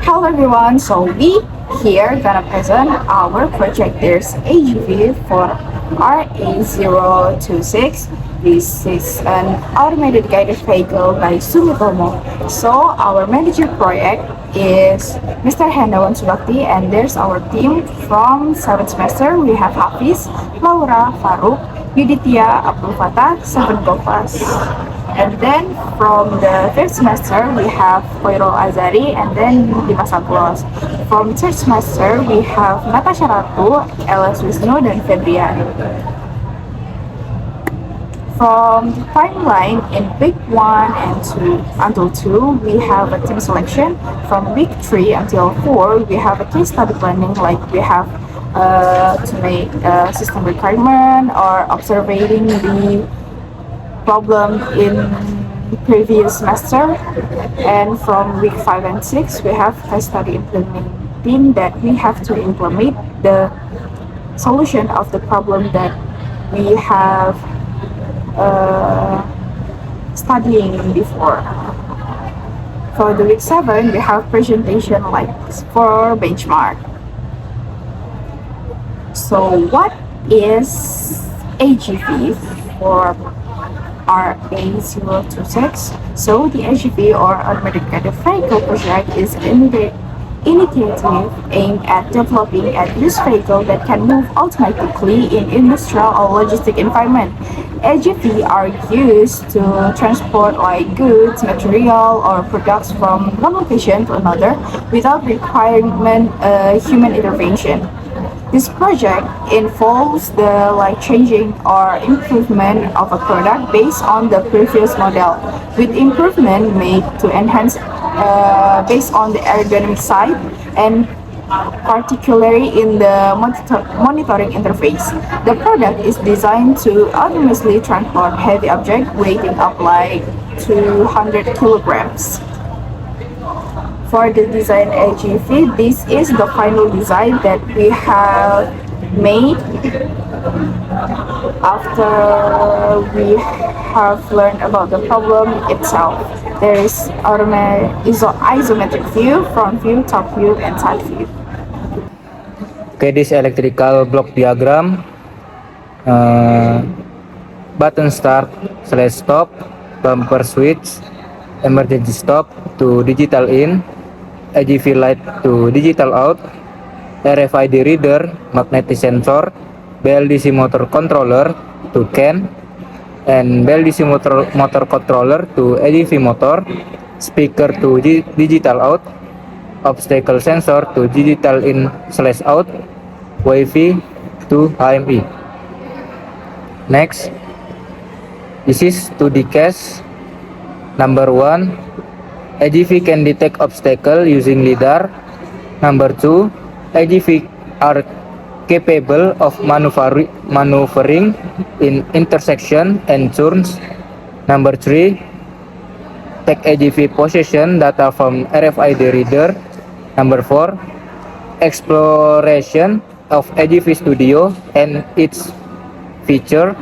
Hello everyone, so we here gonna present our project. There's AGV for RA026. This is an automated guided vehicle by Sumitomo. So our manager project is Mr. Hendawan Subakti, and there's our team from 7th semester. We have Hafiz, Laura, Faruk, Yuditya, Abdul Fatah, 7 Gofas. And then from the third semester, we have Koirul Azari and then Dimas Aglos. From third semester, we have Natasha Ratu, LS Wisnu, dan Febrian. From the timeline in week 1 and 2 until 2, we have a team selection. From week 3 until 4, we have a case study planning, like we have to make a system requirement or observing the problem in previous semester. And from week 5 and 6, we have case study implementing, that we have to implement the solution of the problem that we have studying before. For the week 7, we have presentation like for benchmark. So what is AGV for RA026? So the AGV, or Automated Guided Vehicle project, is an initiative aimed at developing a used vehicle that can move automatically in industrial or logistic environment. AGV are used to transport like goods, material, or products from one location to another without requirement human intervention. This project involves the changing or improvement of a product based on the previous model, with improvement made to enhance based on the ergonomic side, and particularly in the monitoring interface. The product is designed to autonomously transport heavy objects weighing up like 200 kilograms. For the design AGV, this is the final design that we have made after we have learned about the problem itself. There is isometric view, front view, top view, and side view. Okay, this electrical block diagram, button start / stop, bumper switch, emergency stop to digital in, AGV light to digital out, RFID reader, magnetic sensor, BLDC motor controller to CAN, and BLDC motor controller to AGV motor, speaker to digital out, obstacle sensor to digital in / out, Wi-Fi to HMI. Next, this is 2D case. Number 1, AGV can detect obstacle using LiDAR. Number 2, AGV are capable of maneuvering in intersection and turns. Number 3, take AGV position data from RFID reader. Number 4, exploration of AGV Studio and its feature.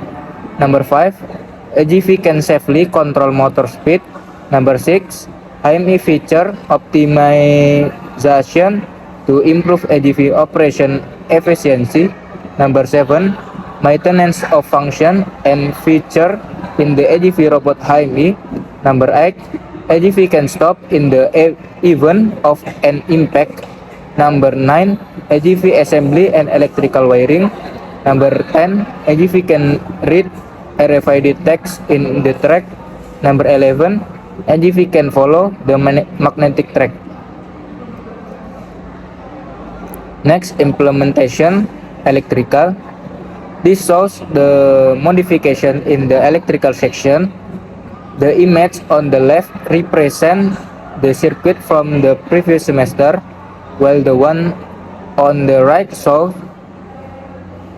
Number 5, AGV can safely control motor speed. Number 6, HMI feature optimization to improve AGV operation efficiency. Number 7, maintenance of function and feature in the AGV robot HMI. Number 8, AGV can stop in the event of an impact. Number 9, AGV assembly and electrical wiring. Number 10, AGV can read RFID text in the track. Number 11, AGV can follow the magnetic track. Next, implementation electrical. This shows the modification in the electrical section. The image on the left represents the circuit from the previous semester, while the one on the right shows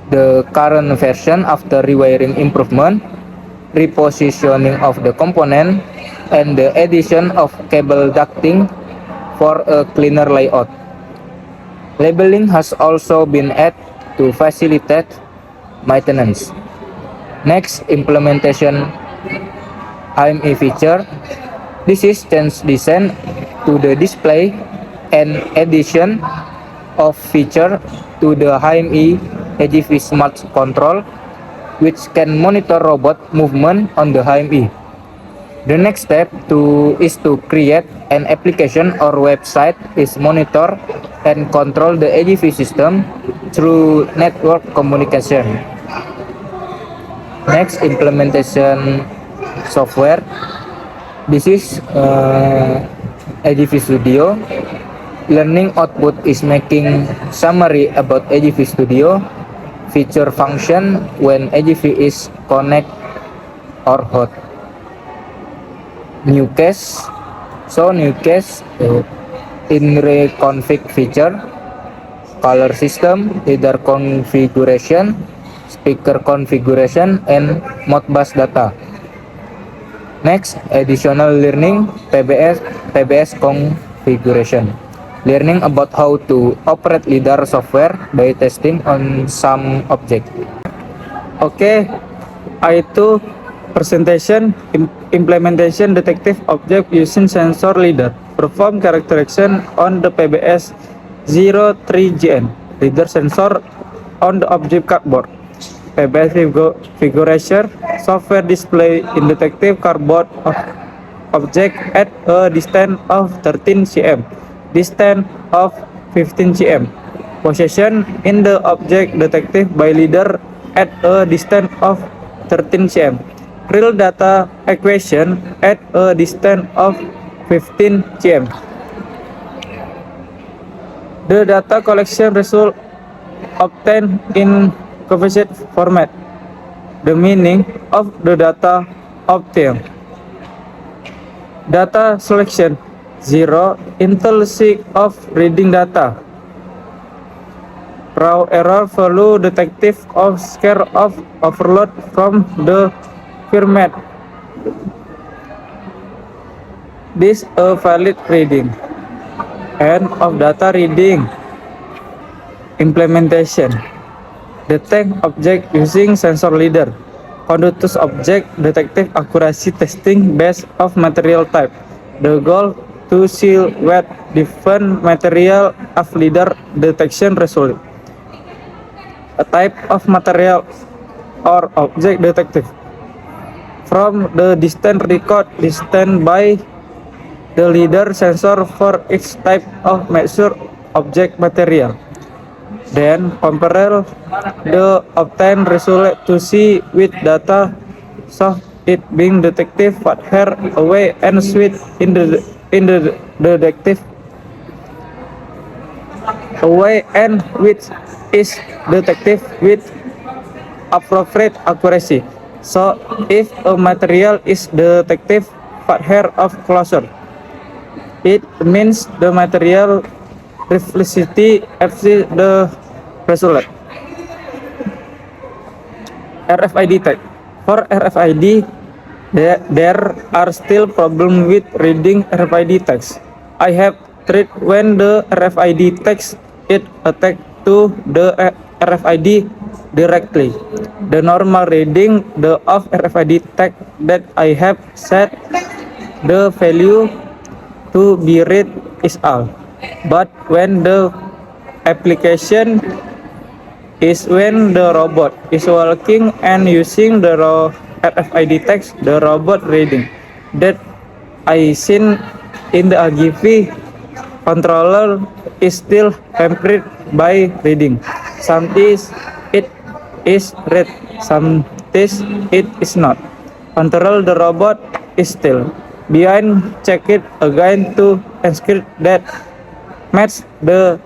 the current version after rewiring improvement, repositioning of the component, and the addition of cable ducting for a cleaner layout. Labeling has also been added to facilitate maintenance. Next, implementation HMI feature. This is change design to the display an addition of feature to the HMI AGV Smart Control, which can monitor robot movement on the HMI. The next step is to create an application or website is monitor and control the AGV system through network communication. Next, implementation software. This is AGV Studio. Learning output is making summary about AGV Studio, feature function when AGV is connect or hot. New case, in reconfig feature, color system, leader configuration, speaker configuration, and modbus data. Next, additional learning, PBS configuration. Learning about how to operate LiDAR software by testing on some object. Okay, I2 presentation implementation detective object using sensor LiDAR. Perform characterization on the PBS 03GN LiDAR sensor on the object cardboard. PBS configuration software display in detective cardboard object at a distance of 13 cm, distance of 15 cm. Position in the object detected by LiDAR at a distance of 13 cm. Real data equation at a distance of 15 cm. The data collection result obtained in composite format. The meaning of the data obtained. Data selection 0. Intrinsic of reading data. Raw error value detective of scare of overload from the format. This a valid reading. End of data reading. Implementation. Detect object using sensor LiDAR. Conductus object detective accuracy testing based of material type. The goal to see what different material of LiDAR detection result. A type of material or object detective. From the distance record distance by the LiDAR sensor for each type of measure object material. Then compare the obtained result to see with data so it being detective what hair away and sweet in the detective away and which is detective with appropriate accuracy. So if a material is detective what hair of closer, it means the material reflexivity FC the result. RFID tag. For RFID, there are still problems with reading RFID tags. I have tried when the RFID tags it attached to the RFID directly. The normal reading the of RFID tag that I have set the value to be read is all. But when the application is when the robot is walking and using the RFID text, the robot reading that I seen in the AGV controller is still hampered by reading. Sometimes it is read, sometimes it is not. Control the robot is still behind. Check it again to ensure that match the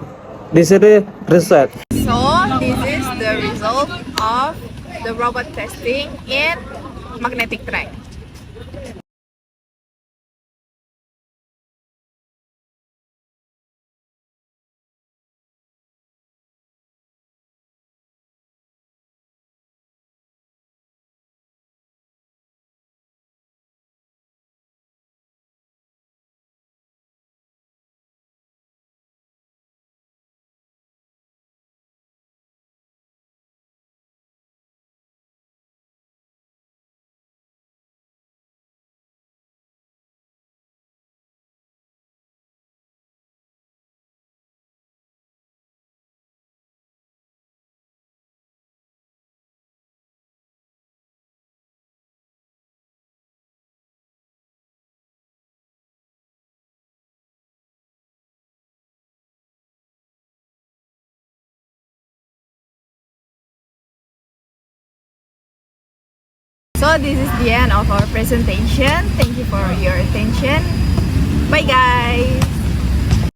desired result. So this is the result of the robot testing in magnetic track. So this is the end of our presentation. Thank you for your attention. Bye guys!